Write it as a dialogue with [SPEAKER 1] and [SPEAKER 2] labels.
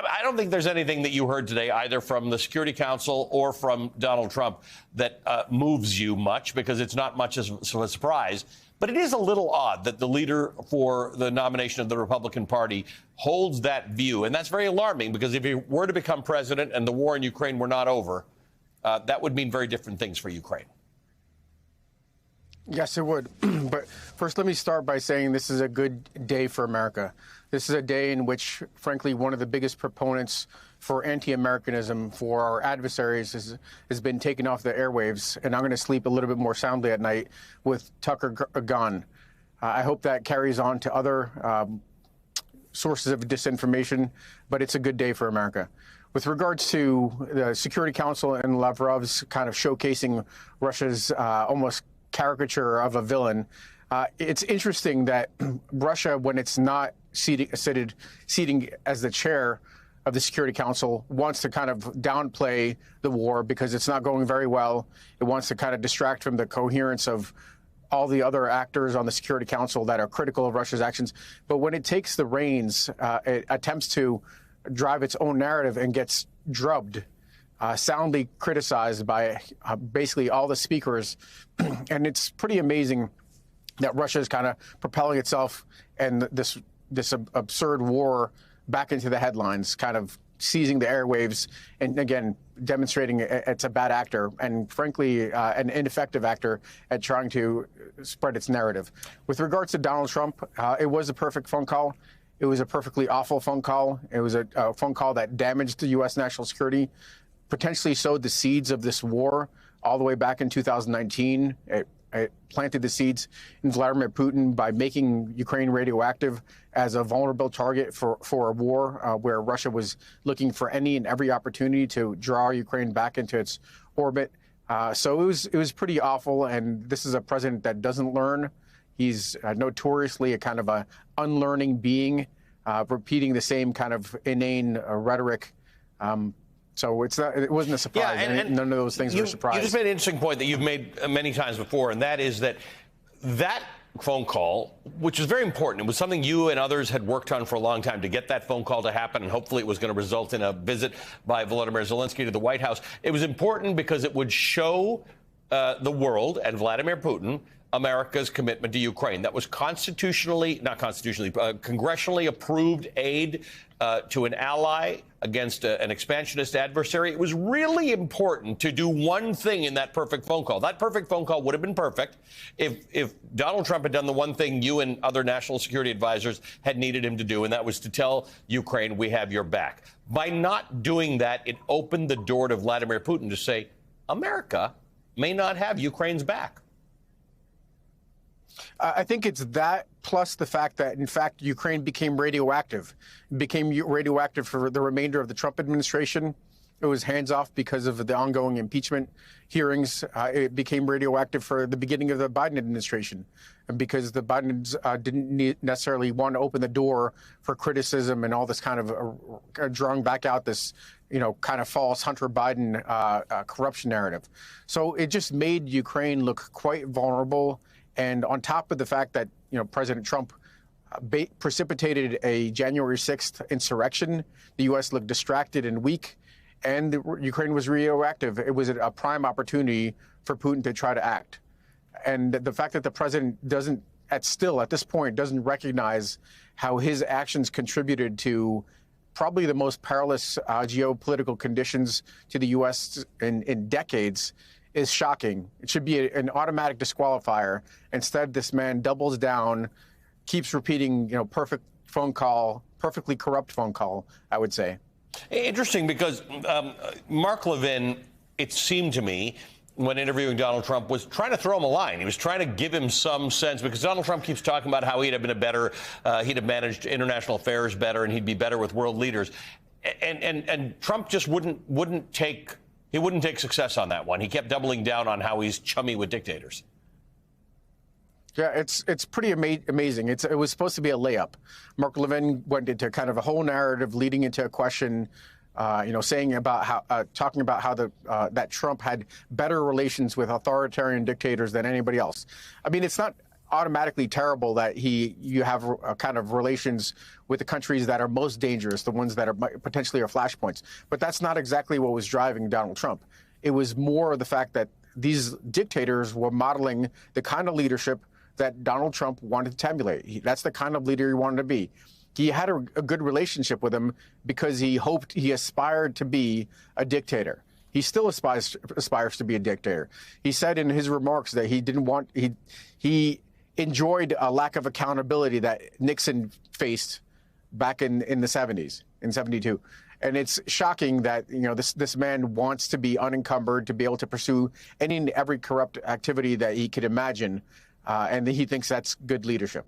[SPEAKER 1] I don't think there's anything that you heard today, either from the Security Council or from Donald Trump, that moves you much, because it's not much of a surprise. But it is a little odd that the leader for the nomination of the Republican Party holds that view. And that's very alarming, because if he were to become president and the war in Ukraine were not over, that would mean very different things for Ukraine.
[SPEAKER 2] Yes, it would. But first, let me start by saying this is a good day for America. This is a day in which, frankly, one of the biggest proponents for anti-Americanism for our adversaries has been taken off the airwaves, and I'm going to sleep a little bit more soundly at night with Tucker gone. I hope that carries on to other sources of disinformation, but it's a good day for America. With regards to the Security Council and Lavrov's kind of showcasing Russia's almost caricature of a villain, it's interesting that Russia, when it's not seating as the chair of the Security Council, wants to kind of downplay the war because it's not going very well. It wants to kind of distract from the coherence of all the other actors on the Security Council that are critical of Russia's actions. But when it takes the reins, it attempts to drive its own narrative and gets drubbed, soundly criticized by basically all the speakers. And it's pretty amazing that Russia is kind of propelling itself and this absurd war back into the headlines, kind of seizing the airwaves and, again, demonstrating it's a bad actor and, frankly, an ineffective actor at trying to spread its narrative. With regards to Donald Trump, it was a perfect phone call. It was a perfectly awful phone call. It was a phone call that damaged the U.S. national security, potentially sowed the seeds of this war all the way back in 2019. It planted the seeds in Vladimir Putin by making Ukraine radioactive as a vulnerable target for a war where Russia was looking for any and every opportunity to draw Ukraine back into its orbit. So it was pretty awful. And this is a president that doesn't learn. He's notoriously a kind of a unlearning being, repeating the same kind of inane rhetoric. So it wasn't a surprise.
[SPEAKER 1] Yeah, and
[SPEAKER 2] none of those things were a surprise.
[SPEAKER 1] You just made an interesting point that you've made many times before, and that is that phone call, which is very important, it was something you and others had worked on for a long time to get that phone call to happen, and hopefully it was going to result in a visit by Volodymyr Zelensky to the White House. It was important because it would show the world and Vladimir Putin America's commitment to Ukraine. That was congressionally approved aid to an ally against an expansionist adversary. It was really important to do one thing in that perfect phone call. That perfect phone call would have been perfect if Donald Trump had done the one thing you and other national security advisors had needed him to do, and that was to tell Ukraine, we have your back. By not doing that, it opened the door to Vladimir Putin to say, America may not have Ukraine's back.
[SPEAKER 2] I think it's that plus the fact that, in fact, Ukraine became radioactive for the remainder of the Trump administration. It was hands off because of the ongoing impeachment hearings. It became radioactive for the beginning of the Biden administration, and because the Bidens didn't necessarily want to open the door for criticism and all this kind of drawing back out this, kind of false Hunter Biden corruption narrative. So it just made Ukraine look quite vulnerable. And on top of the fact that, President Trump precipitated a January 6th insurrection, the U.S. looked distracted and weak, and Ukraine was radioactive. It was a prime opportunity for Putin to try to act. And the fact that the president doesn't at this point, doesn't recognize how his actions contributed to probably the most perilous geopolitical conditions to the U.S. in decades is shocking. It should be an automatic disqualifier. Instead, this man doubles down, keeps repeating, perfect phone call, perfectly corrupt phone call, I would say.
[SPEAKER 1] Interesting, because Mark Levin, it seemed to me, when interviewing Donald Trump, was trying to throw him a line. He was trying to give him some sense, because Donald Trump keeps talking about how he'd have been he'd have managed international affairs better, and he'd be better with world leaders. And Trump just wouldn't take success on that one. He kept doubling down on how he's chummy with dictators.
[SPEAKER 2] Yeah, it's pretty amazing. It was supposed to be a layup. Mark Levin went into kind of a whole narrative leading into a question, saying about how, talking about how that Trump had better relations with authoritarian dictators than anybody else. I mean, it's not automatically terrible that you have a kind of relations with the countries that are most dangerous, the ones that are potentially are flashpoints. But that's not exactly what was driving Donald Trump. It was more the fact that these dictators were modeling the kind of leadership that Donald Trump wanted to emulate. That's the kind of leader he wanted to be. He had a good relationship with him because he aspired to be a dictator. He still aspires to be a dictator. He said in his remarks that he enjoyed a lack of accountability that Nixon faced back in the 70s, in 72. And it's shocking that, this man wants to be unencumbered, to be able to pursue any and every corrupt activity that he could imagine. And he thinks that's good leadership.